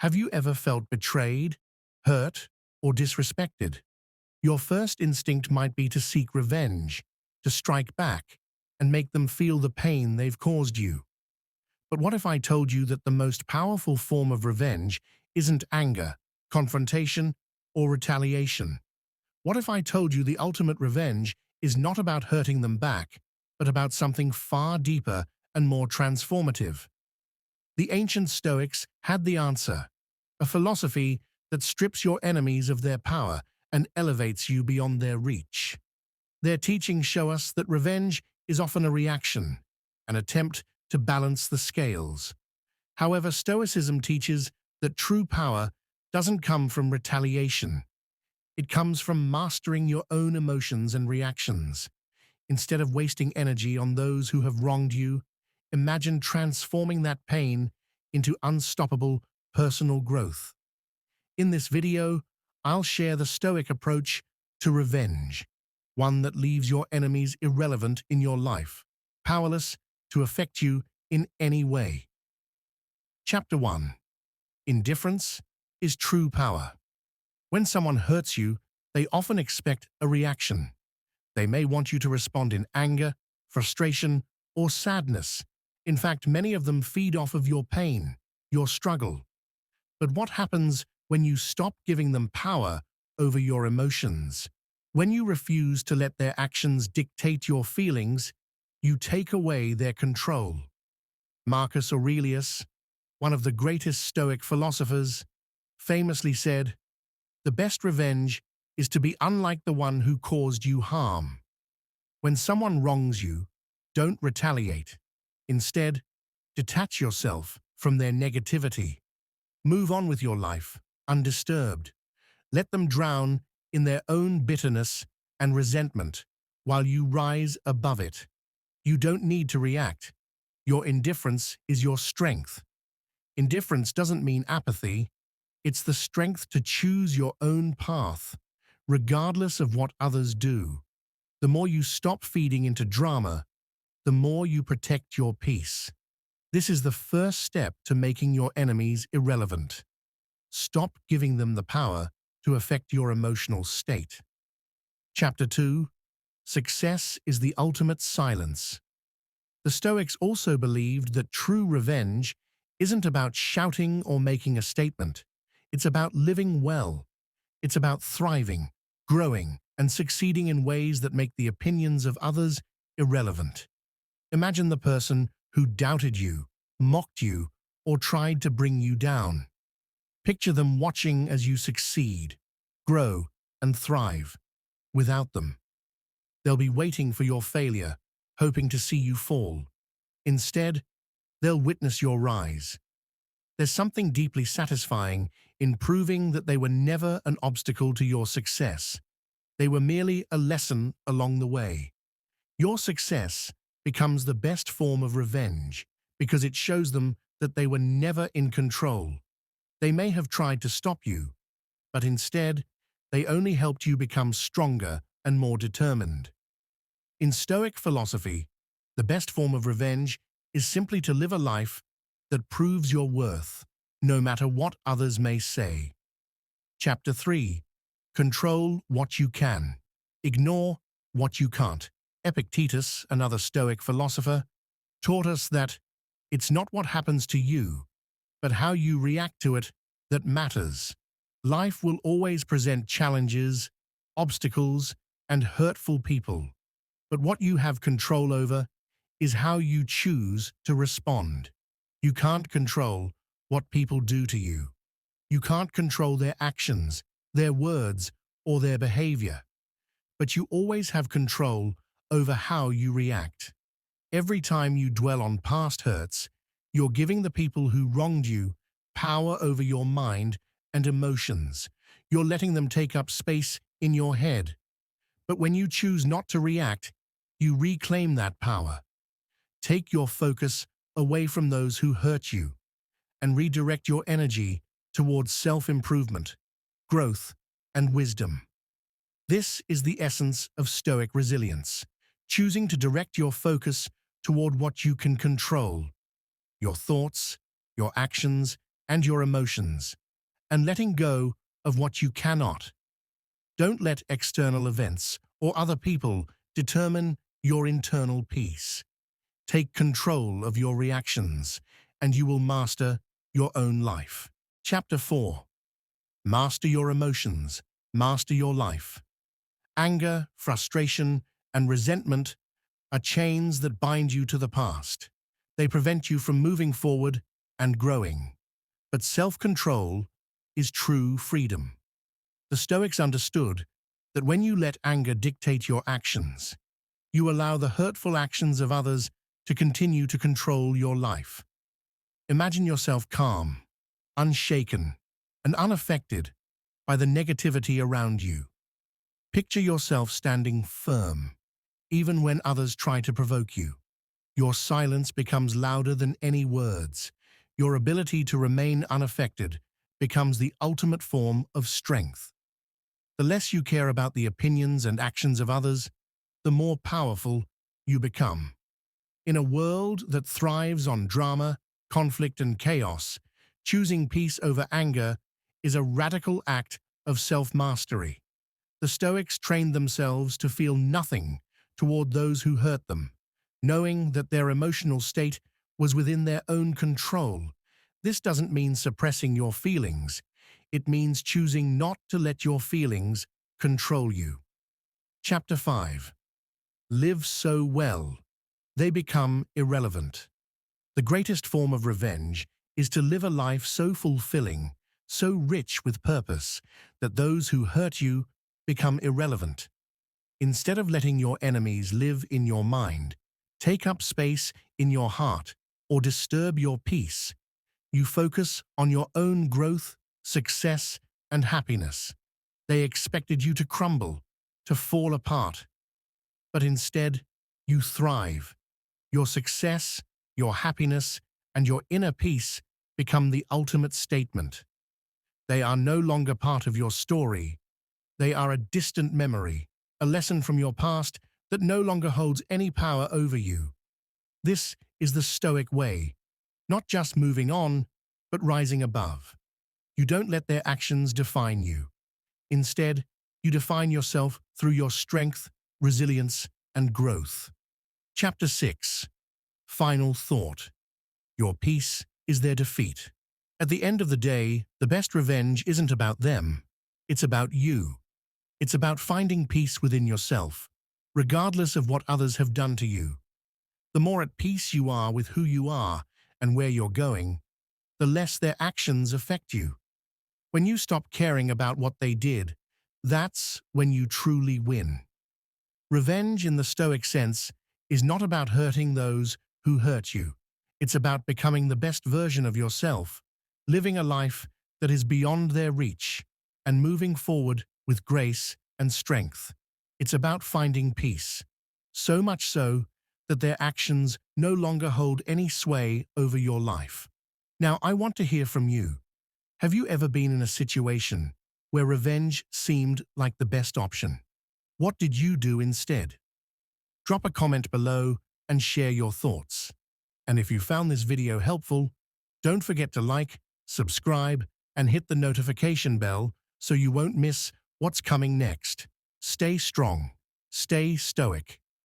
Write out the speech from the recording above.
Have you ever felt betrayed, hurt, or disrespected? Your first instinct might be to seek revenge, to strike back, and make them feel the pain they've caused you. But what if I told you that the most powerful form of revenge isn't anger, confrontation, or retaliation? What if I told you the ultimate revenge is not about hurting them back, but about something far deeper and more transformative? The ancient Stoics had the answer, a philosophy that strips your enemies of their power and elevates you beyond their reach. Their teachings show us that revenge is often a reaction, an attempt to balance the scales. However, Stoicism teaches that true power doesn't come from retaliation. It comes from mastering your own emotions and reactions. Instead of wasting energy on those who have wronged you, imagine transforming that pain into unstoppable personal growth. In this video, I'll share the Stoic approach to revenge, one that leaves your enemies irrelevant in your life, powerless to affect you in any way. Chapter 1. Indifference is true power. When someone hurts you, they often expect a reaction. They may want you to respond in anger, frustration, or sadness. In fact, many of them feed off of your pain, your struggle. But what happens when you stop giving them power over your emotions? When you refuse to let their actions dictate your feelings, you take away their control. Marcus Aurelius, one of the greatest Stoic philosophers, famously said, "The best revenge is to be unlike the one who caused you harm." When someone wrongs you, don't retaliate. Instead, detach yourself from their negativity. Move on with your life, undisturbed. Let them drown in their own bitterness and resentment while you rise above it. You don't need to react. Your indifference is your strength. Indifference doesn't mean apathy. It's the strength to choose your own path, regardless of what others do. The more you stop feeding into drama, the more you protect your peace. This is the first step to making your enemies irrelevant. Stop giving them the power to affect your emotional state. Chapter 2. Success is the ultimate silence. The Stoics also believed that true revenge isn't about shouting or making a statement. It's about living well. It's about thriving, growing, and succeeding in ways that make the opinions of others irrelevant. Imagine the person who doubted you, mocked you, or tried to bring you down. Picture them watching as you succeed, grow, and thrive. Without them, they'll be waiting for your failure, hoping to see you fall. Instead, they'll witness your rise. There's something deeply satisfying in proving that they were never an obstacle to your success. They were merely a lesson along the way. Your success becomes the best form of revenge because it shows them that they were never in control. They may have tried to stop you, but instead, they only helped you become stronger and more determined. In Stoic philosophy, the best form of revenge is simply to live a life that proves your worth, no matter what others may say. Chapter 3. Control what you can. Ignore what you can't. Epictetus, another Stoic philosopher, taught us that it's not what happens to you, but how you react to it that matters. Life will always present challenges, obstacles, and hurtful people. But what you have control over is how you choose to respond. You can't control what people do to you. You can't control their actions, their words, or their behavior. But you always have control over how you react. Every time you dwell on past hurts, you're giving the people who wronged you power over your mind and emotions. You're letting them take up space in your head. But when you choose not to react, you reclaim that power. Take your focus away from those who hurt you and redirect your energy towards self-improvement, growth, and wisdom. This is the essence of Stoic resilience, choosing to direct your focus toward what you can control: your thoughts, your actions, and your emotions, and letting go of what you cannot. Don't let external events or other people determine your internal peace. Take control of your reactions, and you will master your own life. Chapter 4. Master your emotions, master your life. Anger, frustration, and resentment are chains that bind you to the past. They prevent you from moving forward and growing. But self-control is true freedom. The Stoics understood that when you let anger dictate your actions, you allow the hurtful actions of others to continue to control your life. Imagine yourself calm, unshaken, and unaffected by the negativity around you. Picture yourself standing firm, even when others try to provoke you. Your silence becomes louder than any words. Your ability to remain unaffected becomes the ultimate form of strength. The less you care about the opinions and actions of others, the more powerful you become. In a world that thrives on drama, conflict, and chaos, choosing peace over anger is a radical act of self-mastery. The Stoics trained themselves to feel nothing toward those who hurt them, knowing that their emotional state was within their own control. This doesn't mean suppressing your feelings. It means choosing not to let your feelings control you. Chapter 5. Live so well, they become irrelevant. The greatest form of revenge is to live a life so fulfilling, so rich with purpose, that those who hurt you become irrelevant. Instead of letting your enemies live in your mind, take up space in your heart, or disturb your peace, you focus on your own growth, success, and happiness. They expected you to crumble, to fall apart. But instead, you thrive. Your success, your happiness, and your inner peace become the ultimate statement. They are no longer part of your story. They are a distant memory, a lesson from your past that no longer holds any power over you. This is the Stoic way, not just moving on, but rising above. You don't let their actions define you. Instead, you define yourself through your strength, resilience, and growth. Chapter 6. Final thought. Your peace is their defeat. At the end of the day, the best revenge isn't about them. It's about you. It's about finding peace within yourself, regardless of what others have done to you. The more at peace you are with who you are and where you're going, the less their actions affect you. When you stop caring about what they did, that's when you truly win. Revenge in the Stoic sense is not about hurting those who hurt you. It's about becoming the best version of yourself, living a life that is beyond their reach, and moving forward with grace and strength. It's about finding peace, so much so that their actions no longer hold any sway over your life. Now, I want to hear from you. Have you ever been in a situation where revenge seemed like the best option? What did you do instead? Drop a comment below and share your thoughts. And if you found this video helpful, don't forget to like, subscribe, and hit the notification bell so you won't miss what's coming next. Stay strong, stay stoic,